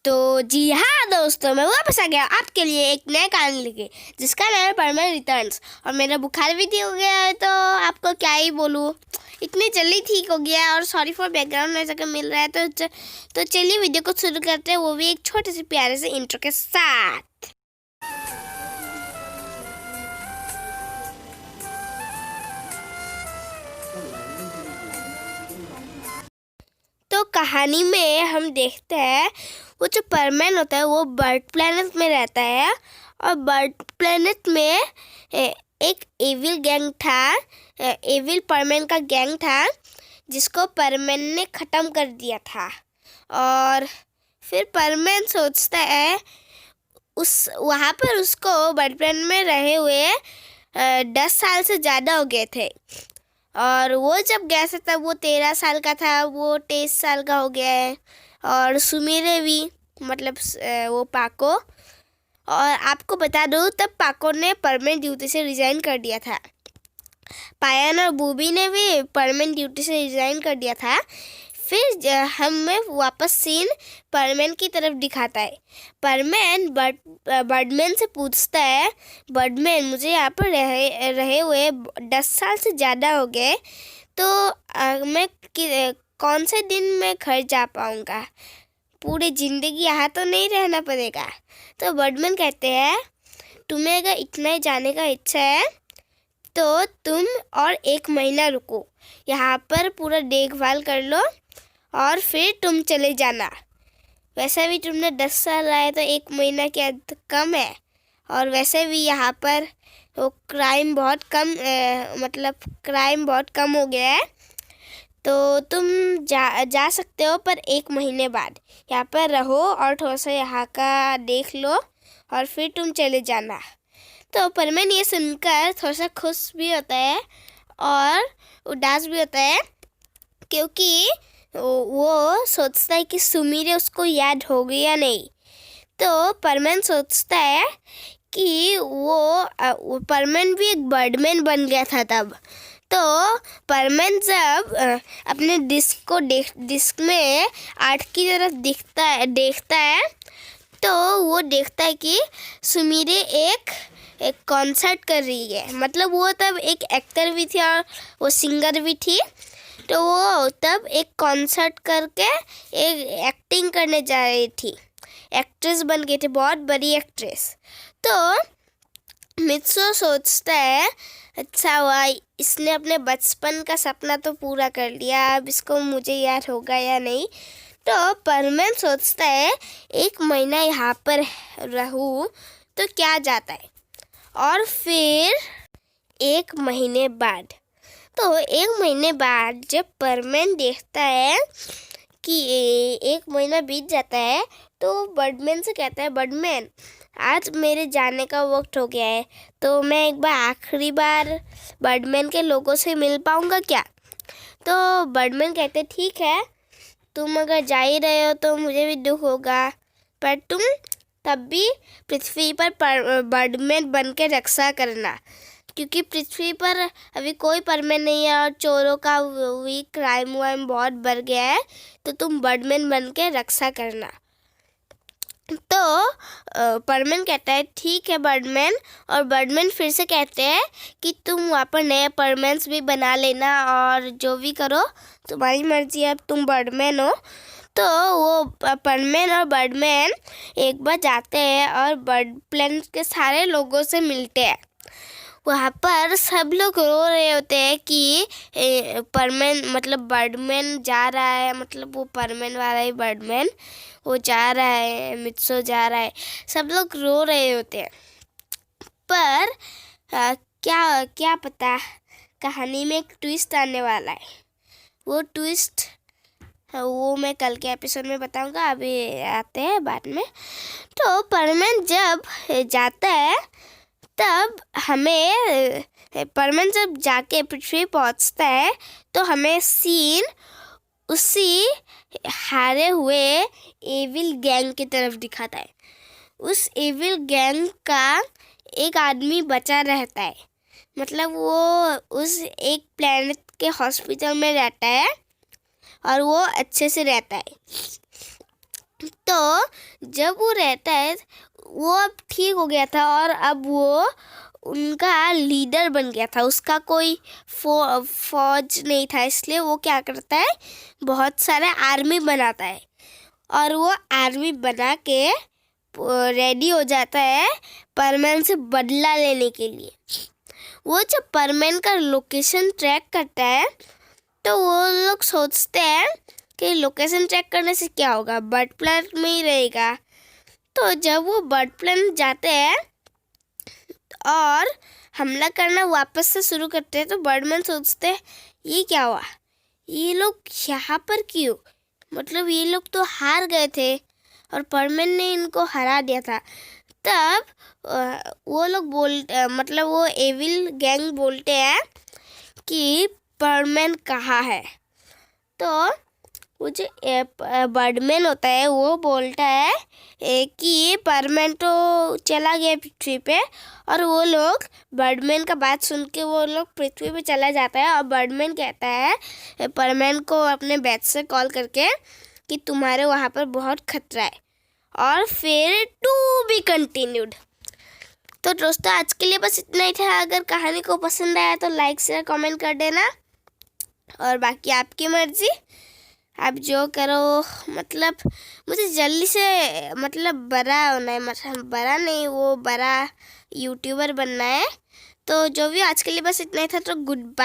तो जी हाँ दोस्तों, मैं वापस आ गया आपके लिए एक नया कहानी लेके जिसका नाम है परमन रिटर्न्स। और मेरा बुखार भी ठीक हो गया है, तो आपको क्या ही बोलूँ, इतनी जल्दी ठीक हो गया। और सॉरी फॉर बैकग्राउंड नॉइज़ अगर मिल रहा है तो चलिए वीडियो को शुरू करते हैं, वो भी एक छोटे से प्यारे से इंट्रो के साथ। तो कहानी में हम देखते हैं वो जो परमैन होता है वो बर्ड प्लेनेट में रहता है। और बर्ड प्लेनेट में एक एविल गैंग था, एविल परमैन का गैंग था जिसको परमैन ने ख़त्म कर दिया था। और फिर परमैन सोचता है उस वहाँ पर उसको बर्ड प्लेनेट में रहे हुए 10 साल से ज़्यादा हो गए थे। और वो जब गया था तब वो 13 साल का था, वो 23 साल का हो गया है। और सुमीरे भी, मतलब वो पाको। और आपको बता दूँ तब पाको ने परमानेंट ड्यूटी से रिज़ाइन कर दिया था। पायन और बूबी ने भी परमानेंट ड्यूटी से रिज़ाइन कर दिया था। फिर हमें वापस सीन परमैन की तरफ दिखाता है। परमैन बर्डमैन से पूछता है, बर्डमैन मुझे यहाँ पर रहे हुए 10 साल से ज़्यादा हो गए, तो मैं कौन से दिन में घर जा पाऊँगा, पूरी ज़िंदगी यहाँ तो नहीं रहना पड़ेगा। तो बर्डमैन कहते हैं तुम्हें अगर इतना ही जाने का इच्छा है तो तुम और 1 महीना रुको, यहाँ पर पूरा देखभाल कर लो और फिर तुम चले जाना। वैसे भी तुमने 10 साल आए तो 1 महीना क्या कम है। और वैसे भी यहाँ पर वो क्राइम बहुत कम हो गया है, तो तुम जा सकते हो, पर 1 महीने बाद यहाँ पर रहो और थोड़ा सा यहाँ का देख लो और फिर तुम चले जाना। तो परमैन ये सुनकर थोड़ा सा खुश भी होता है और उदास भी होता है, क्योंकि वो सोचता है कि सुमीरे उसको याद हो गई या नहीं। तो परमैन सोचता है कि वो परमैन भी एक बर्डमैन बन गया था तब। तो परमैन जब अपने डिस्क में आर्ट की तरफ देखता है तो वो देखता है कि सुमीरे एक कॉन्सर्ट कर रही है। मतलब वो तब एक एक्टर भी थी और वो सिंगर भी थी। तो वो तब एक कॉन्सर्ट करके एक एक्टिंग करने जा रही थी, एक्ट्रेस बन गई थी, बहुत बड़ी एक्ट्रेस। तो मित्सो सोचता है अच्छा हुआ इसने अपने बचपन का सपना तो पूरा कर लिया, अब इसको मुझे याद होगा या नहीं। तो परमैन सोचता है 1 महीना यहाँ पर रहूँ तो क्या जाता है। और फिर 1 महीने बाद, तो 1 महीने बाद जब परमैन देखता है कि 1 महीना बीत जाता है, तो बर्डमैन से कहता है बर्डमैन आज मेरे जाने का वक्त हो गया है, तो मैं एक बार आखिरी बार बर्डमैन के लोगों से मिल पाऊँगा क्या। तो बर्डमैन कहते ठीक है, तुम अगर जा ही रहे हो तो मुझे भी दुख होगा, पर तुम तब भी पृथ्वी पर बर्डमैन बन के रक्षा करना, क्योंकि पृथ्वी पर अभी कोई परमैन नहीं है और चोरों का भी क्राइम वाइम बहुत बढ़ गया है, तो तुम बर्डमैन बन के रक्षा करना। तो परमैन कहता है ठीक है बर्डमैन। और बर्डमैन फिर से कहते हैं कि तुम वहाँ पर नए परमैन्स भी बना लेना और जो भी करो तुम्हारी मर्जी है, अब तुम बर्डमैन हो। तो वो परमैन और बर्डमैन एक बार जाते हैं और बर्ड प्लेनेट के सारे लोगों से मिलते हैं। वहाँ पर सब लोग रो रहे होते हैं कि परमैन मतलब बर्डमैन जा रहा है, मतलब वो परमैन वाला ही बर्डमैन वो जा रहा है, मित्सो जा रहा है, सब लोग रो रहे होते हैं। पर क्या पता कहानी में एक ट्विस्ट आने वाला है। वो ट्विस्ट वो मैं कल के एपिसोड में बताऊंगा, अभी आते हैं बाद में। तो परमैन जब जाता है तब हमें परमैन जब जाके पृथ्वी पहुंचता है तो हमें सीन उसी हारे हुए एविल गैंग की तरफ दिखाता है। उस एविल गैंग का एक आदमी बचा रहता है, मतलब वो उस एक प्लेनेट के हॉस्पिटल में रहता है और वो अच्छे से रहता है। तो जब वो रहता है वो अब ठीक हो गया था और अब वो उनका लीडर बन गया था। उसका कोई फौज नहीं था, इसलिए वो क्या करता है, बहुत सारे आर्मी बनाता है और वो आर्मी बना के रेडी हो जाता है परमैन से बदला लेने के लिए। वो जब परमैन का लोकेशन ट्रैक करता है तो वो लोग सोचते हैं कि लोकेशन ट्रैक करने से क्या होगा, बर्ड प्लांट में ही रहेगा। तो जब वो बर्ड प्लांट जाते हैं और हमला करना वापस से शुरू करते हैं तो बर्डमैन सोचते हैं ये क्या हुआ, ये लोग यहाँ पर क्यों, मतलब ये लोग तो हार गए थे और परमैन ने इनको हरा दिया था। तब वो लोग मतलब वो एविल गैंग बोलते हैं कि परमैन कहाँ है। तो वो जो बर्डमैन होता है वो बोलता है कि परमैन तो चला गया पृथ्वी पे, और वो लोग बर्डमैन का बात सुन के वो लोग पृथ्वी पे चला जाता है और बर्डमैन कहता है परमैन को अपने बैच से कॉल करके कि तुम्हारे वहाँ पर बहुत खतरा है, और फिर टू बी कंटिन्यूड। तो दोस्तों आज के लिए बस इतना ही था। अगर कहानी को पसंद आया तो लाइक शेयर कमेंट कर देना, और बाकी आपकी मर्जी, आप जो करो। मतलब मुझे जल्दी से मतलब बड़ा होना है, मतलब बड़ा नहीं, वो बड़ा यूट्यूबर बनना है। तो जो भी आज के लिए बस इतना ही था। तो गुड बाय।